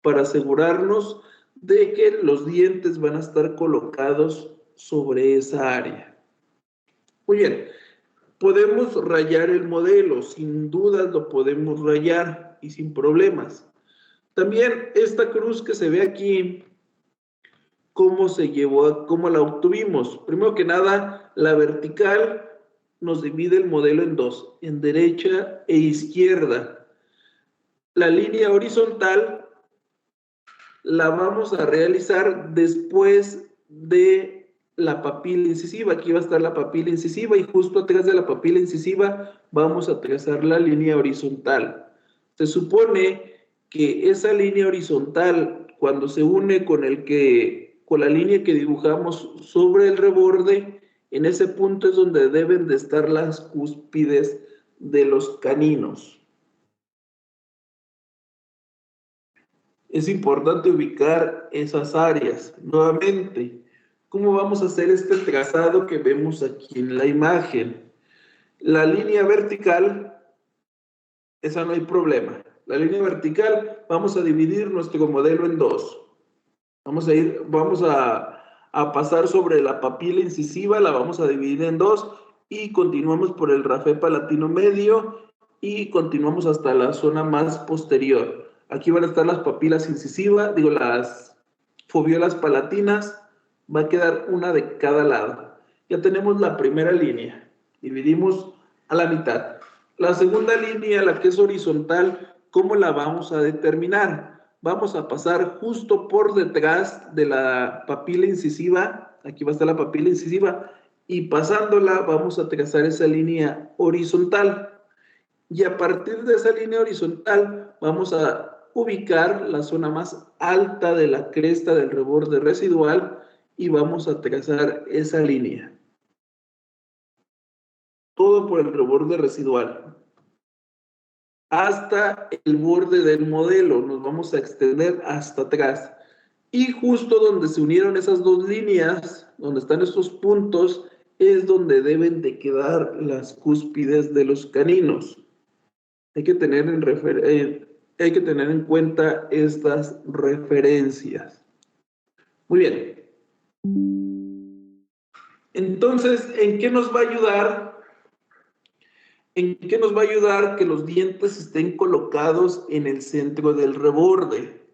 para asegurarnos de que los dientes van a estar colocados sobre esa área. Muy bien. Podemos rayar el modelo, sin duda lo podemos rayar y sin problemas. También esta cruz que se ve aquí cómo se llevó, cómo la obtuvimos. Primero que nada, la vertical nos divide el modelo en dos, en derecha e izquierda. La línea horizontal la vamos a realizar después de la papila incisiva. Aquí va a estar la papila incisiva y justo atrás de la papila incisiva vamos a trazar la línea horizontal. Se supone que esa línea horizontal, cuando se une con la línea que dibujamos sobre el reborde, en ese punto es donde deben de estar las cúspides de los caninos. Es importante ubicar esas áreas. Nuevamente, ¿cómo vamos a hacer este trazado que vemos aquí en la imagen? La línea vertical, esa no hay problema. La línea vertical, vamos a dividir nuestro modelo en dos. Vamos a pasar sobre la papila incisiva, la vamos a dividir en dos y continuamos por el rafé palatino medio y continuamos hasta la zona más posterior. Aquí van a estar las papilas incisivas, las foviolas palatinas, va a quedar una de cada lado. Ya tenemos la primera línea, dividimos a la mitad. La segunda línea, la que es horizontal, ¿cómo la vamos a determinar? Vamos a pasar justo por detrás de la papila incisiva, aquí va a estar la papila incisiva, y pasándola vamos a trazar esa línea horizontal. Y a partir de esa línea horizontal vamos a ubicar la zona más alta de la cresta del reborde residual y vamos a trazar esa línea. Todo por el reborde residual. Hasta el borde del modelo, nos vamos a extender hasta atrás. Y justo donde se unieron esas dos líneas, donde están estos puntos, es donde deben de quedar las cúspides de los caninos. Hay que tener en cuenta estas referencias. Muy bien. Entonces, ¿en qué nos va a ayudar? ¿En qué nos va a ayudar que los dientes estén colocados en el centro del reborde,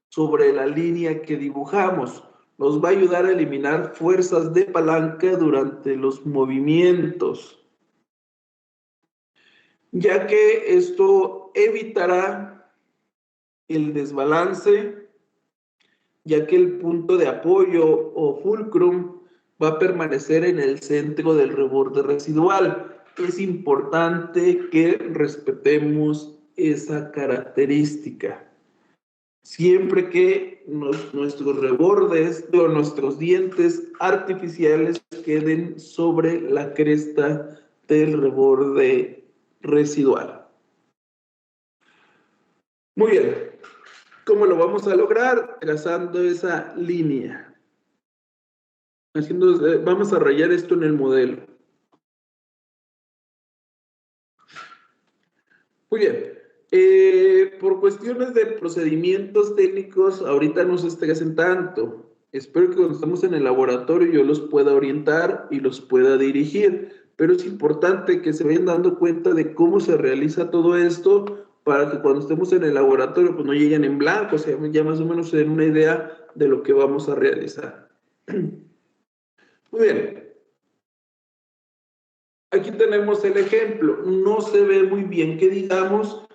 sobre la línea que dibujamos? Nos va a ayudar a eliminar fuerzas de palanca durante los movimientos, ya que esto evitará el desbalance, ya que el punto de apoyo o fulcrum va a permanecer en el centro del reborde residual. Es importante que respetemos esa característica. Siempre que nuestros rebordes o nuestros dientes artificiales queden sobre la cresta del reborde residual. Muy bien. ¿Cómo lo vamos a lograr? Trazando esa línea. Vamos a rayar esto en el modelo. Muy bien. Por cuestiones de procedimientos técnicos, ahorita no se estresen tanto. Espero que cuando estamos en el laboratorio yo los pueda orientar y los pueda dirigir. Pero es importante que se vayan dando cuenta de cómo se realiza todo esto para que cuando estemos en el laboratorio pues no lleguen en blanco, o sea, ya más o menos se den una idea de lo que vamos a realizar. Muy bien. Aquí tenemos el ejemplo. No se ve muy bien que digamos,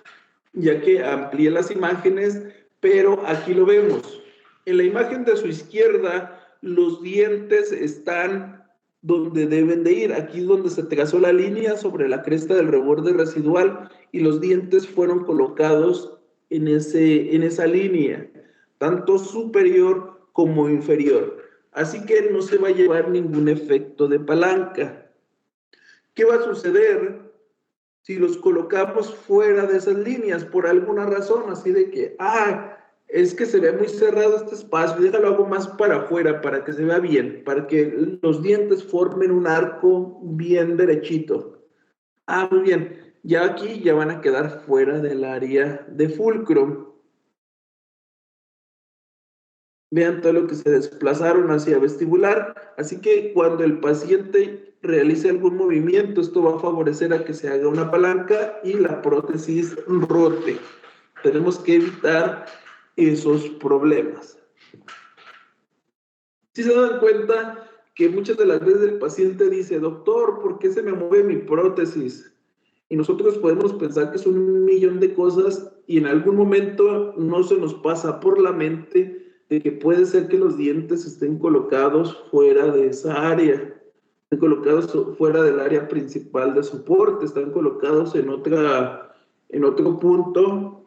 ya que amplié las imágenes, pero aquí lo vemos. En la imagen de su izquierda, los dientes están donde deben de ir. Aquí es donde se trazó la línea sobre la cresta del reborde residual y los dientes fueron colocados en esa línea, tanto superior como inferior. Así que no se va a llevar ningún efecto de palanca. ¿Qué va a suceder si los colocamos fuera de esas líneas por alguna razón? Así de que, es que se ve muy cerrado este espacio, déjalo algo más para afuera para que se vea bien, para que los dientes formen un arco bien derechito. Muy bien, ya aquí ya van a quedar fuera del área de fulcro. Vean todo lo que se desplazaron hacia vestibular, así que cuando el paciente realice algún movimiento, esto va a favorecer a que se haga una palanca y la prótesis rote. Tenemos que evitar esos problemas. Si se dan cuenta que muchas de las veces el paciente dice, doctor, ¿por qué se me mueve mi prótesis? Y nosotros podemos pensar que son un millón de cosas y en algún momento no se nos pasa por la mente de que puede ser que los dientes estén colocados fuera de esa área, estén colocados fuera del área principal de soporte, están colocados en otro punto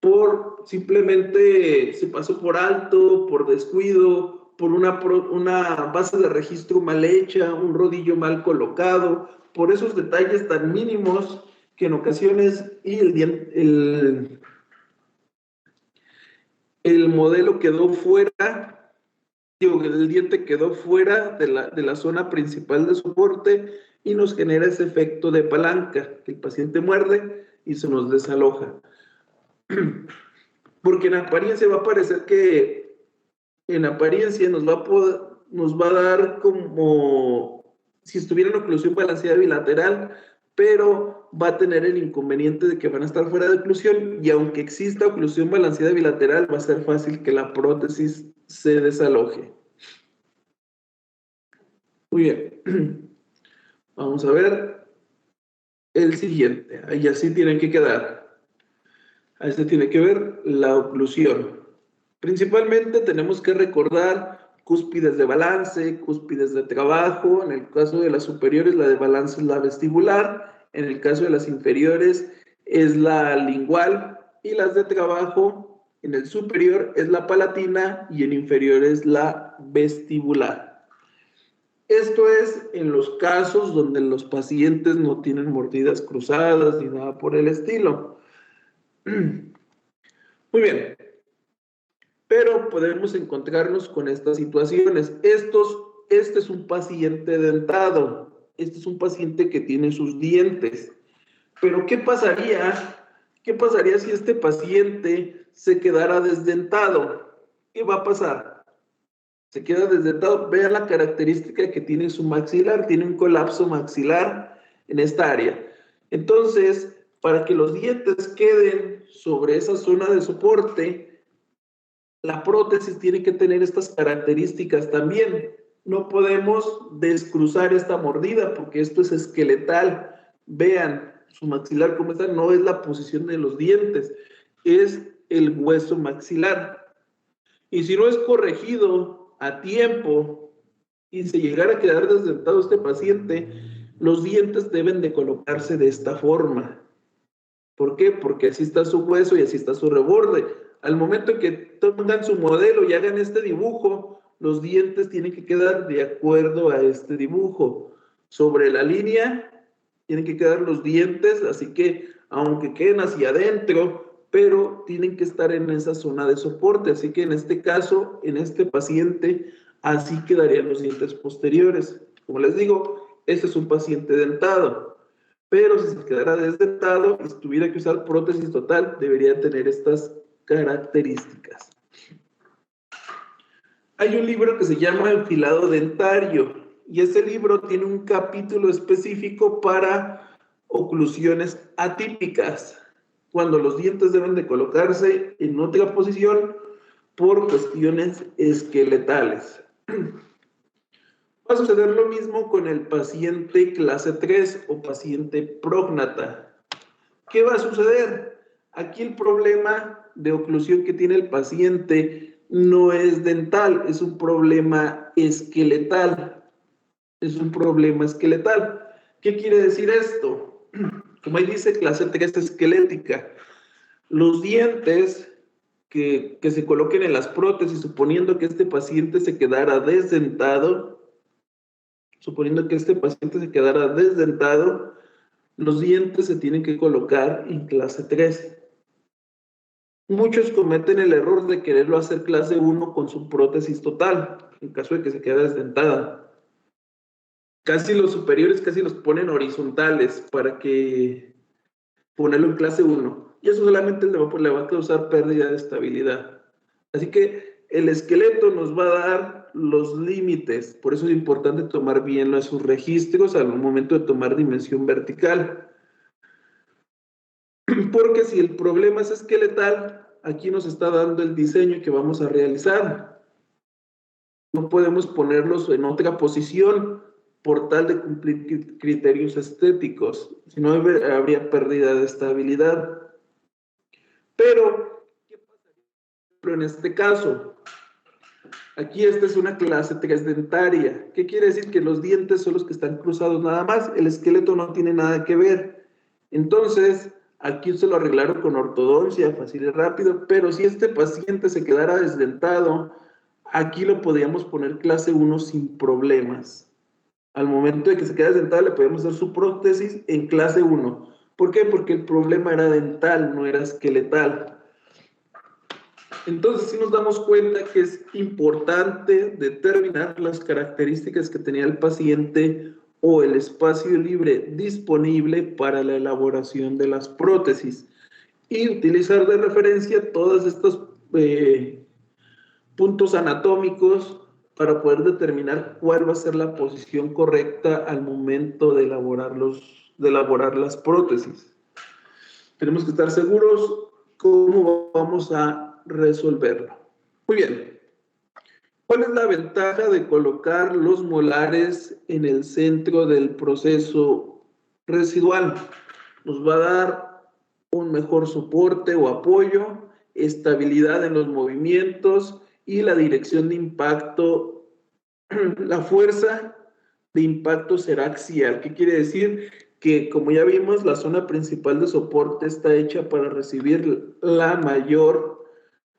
por simplemente se pasó por alto, por descuido, por una base de registro mal hecha, un rodillo mal colocado, por esos detalles tan mínimos que en ocasiones y el modelo quedó fuera, digo, el diente quedó fuera de la zona principal de soporte y nos genera ese efecto de palanca, que el paciente muerde y se nos desaloja. Porque en apariencia va a parecer que en apariencia nos va a dar como si estuviera en oclusión balanceada bilateral, pero va a tener el inconveniente de que van a estar fuera de oclusión y aunque exista oclusión balanceada bilateral, va a ser fácil que la prótesis se desaloje. Muy bien. Vamos a ver el siguiente. Ahí así tienen que quedar. Ahí se tiene que ver la oclusión. Principalmente tenemos que recordar cúspides de balance, cúspides de trabajo. En el caso de las superiores, la de balance es la vestibular. En el caso de las inferiores, es la lingual. Y las de trabajo, en el superior es la palatina y en inferior es la vestibular. Esto es en los casos donde los pacientes no tienen mordidas cruzadas ni nada por el estilo. Muy bien. Pero podemos encontrarnos con estas situaciones. Este es un paciente dentado, este es un paciente que tiene sus dientes. Pero ¿qué pasaría? ¿Qué pasaría si este paciente se quedara desdentado? ¿Qué va a pasar? Se queda desdentado. Vean la característica que tiene su maxilar, tiene un colapso maxilar en esta área. Entonces, para que los dientes queden sobre esa zona de soporte, la prótesis tiene que tener estas características también. No podemos descruzar esta mordida porque esto es esqueletal. Vean su maxilar como está, no es la posición de los dientes, es el hueso maxilar. Y si no es corregido a tiempo y se llegara a quedar desdentado este paciente, los dientes deben de colocarse de esta forma. ¿Por qué? Porque así está su hueso y así está su reborde. Al momento que pongan su modelo y hagan este dibujo, los dientes tienen que quedar de acuerdo a este dibujo. Sobre la línea tienen que quedar los dientes, así que aunque queden hacia adentro, pero tienen que estar en esa zona de soporte. Así que en este caso, en este paciente, así quedarían los dientes posteriores. Como les digo, este es un paciente dentado. Pero si se quedara desdentado y tuviera que usar prótesis total, debería tener estas características. Hay un libro que se llama Enfilado Dentario y ese libro tiene un capítulo específico para oclusiones atípicas, cuando los dientes deben de colocarse en otra posición por cuestiones esqueletales. Va a suceder lo mismo con el paciente clase 3 o paciente prógnata. ¿Qué va a suceder? Aquí el problema de oclusión que tiene el paciente no es dental, es un problema esqueletal. Es un problema esqueletal. ¿Qué quiere decir esto? Como ahí dice, clase 3 esquelética. Los dientes que se coloquen en las prótesis, suponiendo que este paciente se quedara desdentado, los dientes se tienen que colocar en clase 3. Muchos cometen el error de quererlo hacer clase 1 con su prótesis total, en caso de que se quede desdentada. Casi los superiores casi los ponen horizontales para que ponerlo en clase 1. Y eso solamente le va a causar pérdida de estabilidad. Así que el esqueleto nos va a dar los límites. Por eso es importante tomar bien sus registros al momento de tomar dimensión vertical. Porque si el problema es esqueletal, aquí nos está dando el diseño que vamos a realizar. no podemos ponerlos en otra posición por tal de cumplir criterios estéticos, si no habría pérdida de estabilidad. Pero, ¿qué pasaría en este caso? Aquí esta es una clase trisdentaria. ¿Qué quiere decir? Que los dientes son los que están cruzados nada más, el esqueleto no tiene nada que ver. Entonces, aquí se lo arreglaron con ortodoncia, fácil y rápido, pero si este paciente se quedara desdentado, aquí lo podríamos poner clase 1 sin problemas. Al momento de que se queda desdentado, le podemos hacer su prótesis en clase 1. ¿Por qué? Porque el problema era dental, no era esqueletal. Entonces, sí nos damos cuenta que es importante determinar las características que tenía el paciente o el espacio libre disponible para la elaboración de las prótesis y utilizar de referencia todos estos puntos anatómicos para poder determinar cuál va a ser la posición correcta al momento de elaborar las prótesis. Tenemos que estar seguros cómo vamos a resolverlo. Muy bien. ¿Cuál es la ventaja de colocar los molares en el centro del proceso residual? Nos va a dar un mejor soporte o apoyo, estabilidad en los movimientos y la dirección de impacto. La fuerza de impacto será axial. ¿Qué quiere decir? Que, como ya vimos, la zona principal de soporte está hecha para recibir la mayor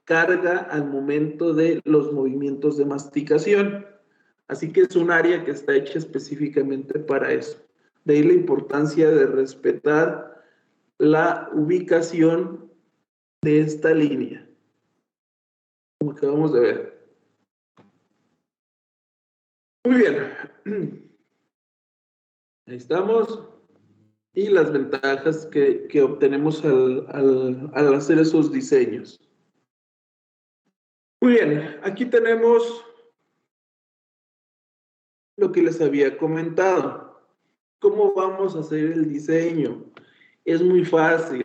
carga al momento de los movimientos de masticación. Así que es un área que está hecha específicamente para eso. De ahí la importancia de respetar la ubicación de esta línea, como acabamos de ver. Muy bien. Ahí estamos. Y las ventajas que obtenemos al hacer esos diseños. Muy bien, aquí tenemos lo que les había comentado. ¿Cómo vamos a hacer el diseño? Es muy fácil.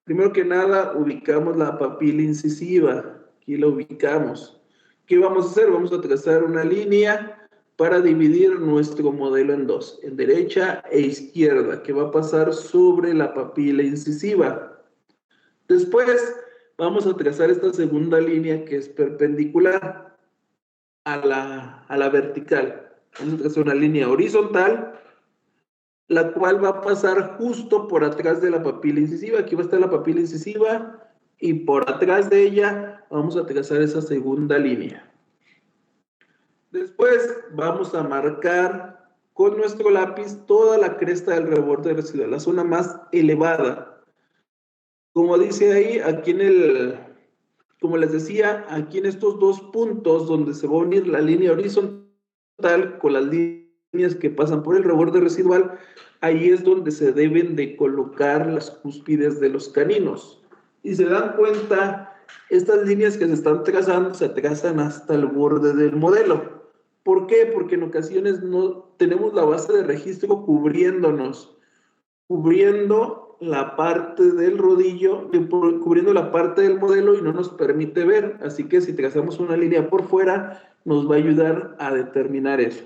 Primero que nada, ubicamos la papila incisiva. Aquí la ubicamos. ¿Qué vamos a hacer? Vamos a trazar una línea para dividir nuestro modelo en dos, en derecha e izquierda, que va a pasar sobre la papila incisiva. Después vamos a trazar esta segunda línea que es perpendicular a la vertical. Vamos a trazar una línea horizontal, la cual va a pasar justo por atrás de la papila incisiva. Aquí va a estar la papila incisiva y por atrás de ella vamos a trazar esa segunda línea. Después vamos a marcar con nuestro lápiz toda la cresta del reborde residual, la zona más elevada. Como dice ahí, aquí como les decía, aquí en estos dos puntos donde se va a unir la línea horizontal con las líneas que pasan por el reborde residual, ahí es donde se deben de colocar las cúspides de los caninos. Y se dan cuenta, estas líneas que se están trazando se trazan hasta el borde del modelo. ¿Por qué? Porque en ocasiones no tenemos la base de registro cubriendo la parte del rodillo, cubriendo la parte del modelo y no nos permite ver. Así que si trazamos una línea por fuera, nos va a ayudar a determinar eso.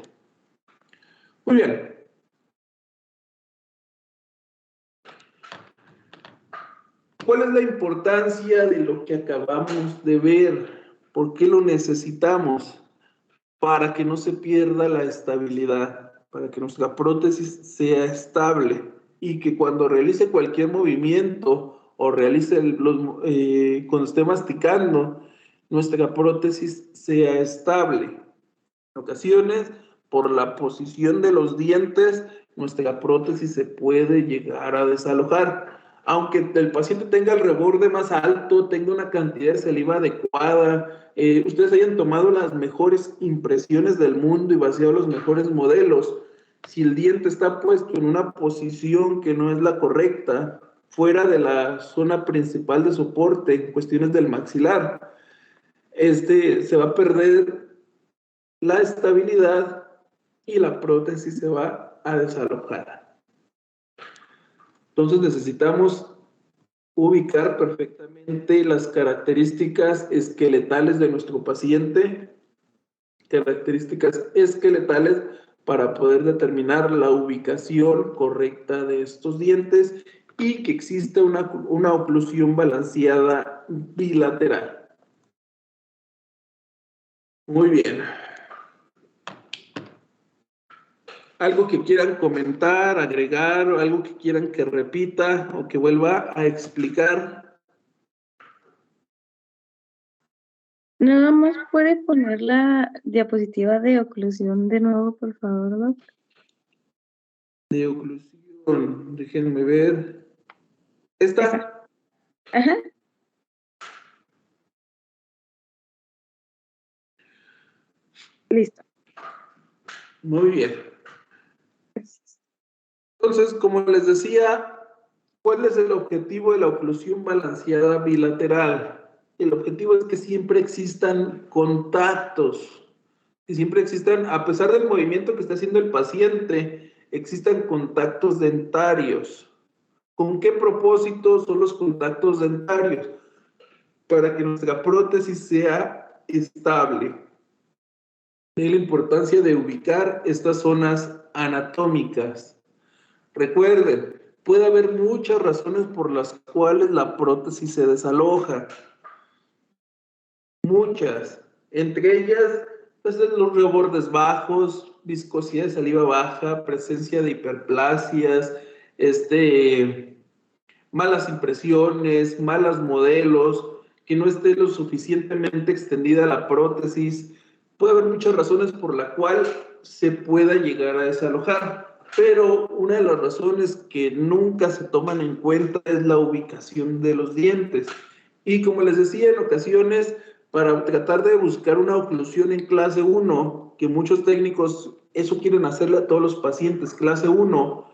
Muy bien. ¿Cuál es la importancia de lo que acabamos de ver? ¿Por qué lo necesitamos? Para que no se pierda la estabilidad, para que nuestra prótesis sea estable y que cuando realice cualquier movimiento o realice cuando esté masticando, nuestra prótesis sea estable. En ocasiones, por la posición de los dientes, nuestra prótesis se puede llegar a desalojar. Aunque el paciente tenga el reborde más alto, tenga una cantidad de saliva adecuada, ustedes hayan tomado las mejores impresiones del mundo y vaciado los mejores modelos, si el diente está puesto en una posición que no es la correcta, fuera de la zona principal de soporte, en cuestiones del maxilar, se va a perder la estabilidad y la prótesis se va a desalojar. Entonces necesitamos ubicar perfectamente las características esqueletales de nuestro paciente características esqueletales para poder determinar la ubicación correcta de estos dientes y que exista una oclusión balanceada bilateral. Muy bien. ¿Algo que quieran comentar, agregar, algo que quieran que repita o que vuelva a explicar? Nada más puede poner la diapositiva de oclusión de nuevo, por favor, Doc. De oclusión, déjenme ver. ¿Esta? Ajá. Listo. Muy bien. Entonces, como les decía, ¿cuál es el objetivo de la oclusión balanceada bilateral? El objetivo es que siempre existan contactos, que siempre existan, a pesar del movimiento que está haciendo el paciente, existan contactos dentarios. ¿Con qué propósito son los contactos dentarios? Para que nuestra prótesis sea estable. De la importancia de ubicar estas zonas anatómicas. Recuerden, puede haber muchas razones por las cuales la prótesis se desaloja. Muchas. Entre ellas, pues, los rebordes bajos, viscosidad de saliva baja, presencia de hiperplasias, malas impresiones, malos modelos, que no esté lo suficientemente extendida la prótesis. Puede haber muchas razones por la cual se pueda llegar a desalojar, pero una de las razones que nunca se toman en cuenta es la ubicación de los dientes. Y como les decía, en ocasiones, para tratar de buscar una oclusión en clase 1, que muchos técnicos eso quieren hacerle a todos los pacientes, clase 1,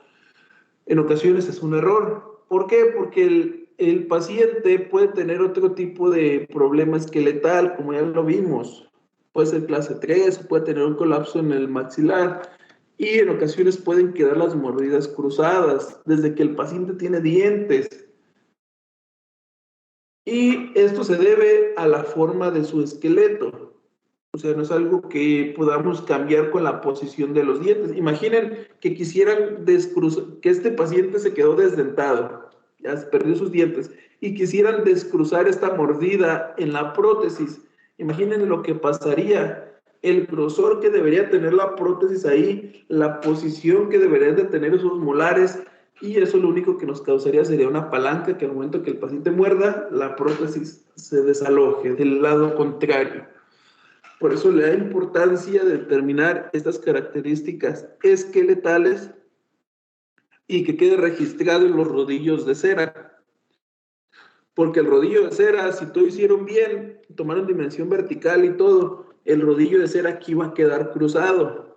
en ocasiones es un error. ¿Por qué? Porque el paciente puede tener otro tipo de problema esqueletal, como ya lo vimos. Puede ser clase 3, puede tener un colapso en el maxilar y en ocasiones pueden quedar las mordidas cruzadas desde que el paciente tiene dientes. Y esto se debe a la forma de su esqueleto. O sea, no es algo que podamos cambiar con la posición de los dientes. Imaginen que quisieran descruzar, que este paciente se quedó desdentado, ya perdió sus dientes, y quisieran descruzar esta mordida en la prótesis. Imaginen lo que pasaría, el grosor que debería tener la prótesis ahí, la posición que deberían de tener esos molares, y eso lo único que nos causaría sería una palanca que al momento que el paciente muerda, la prótesis se desaloje del lado contrario. Por eso le da importancia determinar estas características esqueletales y que quede registrado en los rodillos de cera. Porque el rodillo de cera, si todo hicieron bien, tomaron dimensión vertical y todo, el rodillo de cera aquí va a quedar cruzado.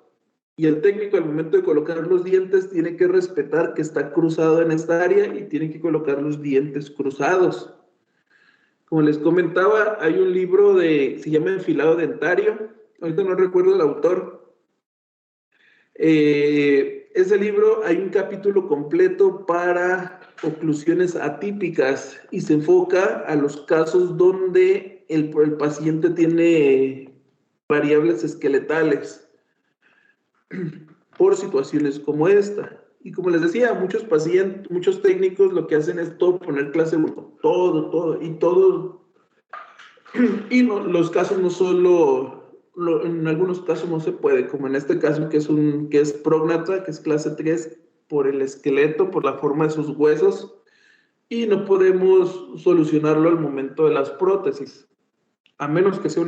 Y el técnico al momento de colocar los dientes tiene que respetar que está cruzado en esta área y tiene que colocar los dientes cruzados. Como les comentaba, hay un libro se llama Enfilado Dentario, ahorita no recuerdo el autor. Ese libro hay un capítulo completo para oclusiones atípicas y se enfoca a los casos donde el paciente tiene variables esqueletales por situaciones como esta. Y como les decía, muchos pacientes, muchos técnicos lo que hacen es todo poner clase 1, todo, y todo. Y no, los casos no solo, en algunos casos no se puede, como en este caso que es prógnata, que es clase 3, por el esqueleto, por la forma de sus huesos, y no podemos solucionarlo al momento de las prótesis, a menos que sea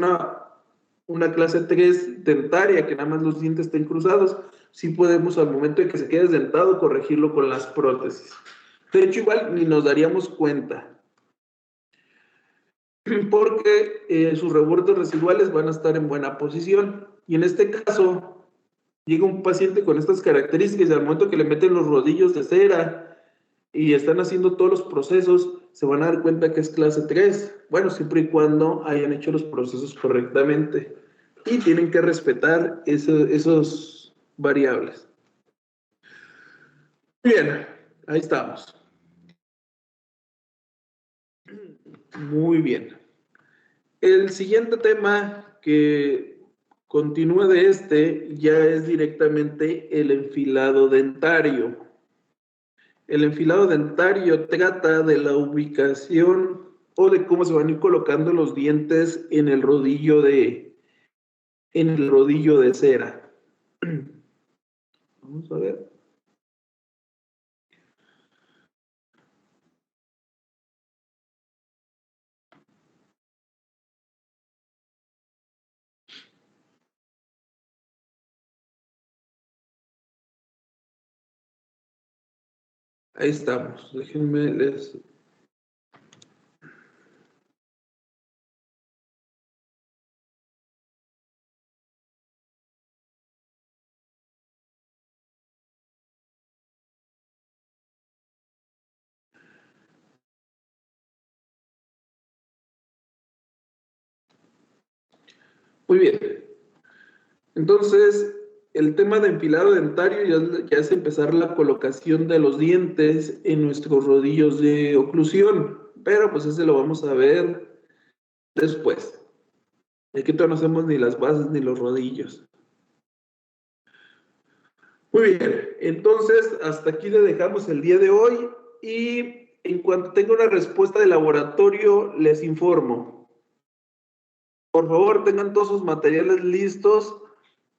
una clase 3 dentaria, que nada más los dientes estén cruzados, sí podemos al momento de que se quede dentado corregirlo con las prótesis. De hecho, igual ni nos daríamos cuenta, porque sus rebordes residuales van a estar en buena posición. Y en este caso, llega un paciente con estas características y al momento que le meten los rodillos de cera y están haciendo todos los procesos, se van a dar cuenta que es clase 3. Bueno, siempre y cuando hayan hecho los procesos correctamente. Y tienen que respetar esos variables. Bien, ahí estamos. Muy bien. El siguiente tema que continúa de este, ya es directamente el enfilado dentario. El enfilado dentario trata de la ubicación o de cómo se van a ir colocando los dientes en el rodillo de cera. Vamos a ver. Ahí estamos. Déjenme les... Muy bien. Entonces, el tema de enfilado dentario ya es empezar la colocación de los dientes en nuestros rodillos de oclusión, pero pues ese lo vamos a ver después. Aquí todavía no hacemos ni las bases ni los rodillos. Muy bien, entonces hasta aquí le dejamos el día de hoy y en cuanto tenga una respuesta de laboratorio les informo. Por favor, tengan todos sus materiales listos,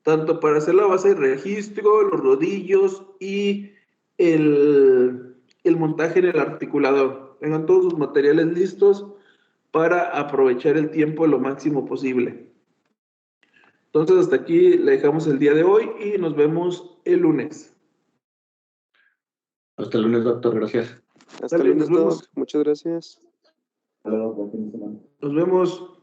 tanto para hacer la base de registro, los rodillos y el montaje en el articulador. Tengan todos sus materiales listos para aprovechar el tiempo lo máximo posible. Entonces, hasta aquí le dejamos el día de hoy y nos vemos el lunes. Hasta el lunes, doctor. Gracias. Hasta Dale, el lunes, nos vemos. Doc. Muchas gracias. Hasta luego. Buen fin de semana. Nos vemos.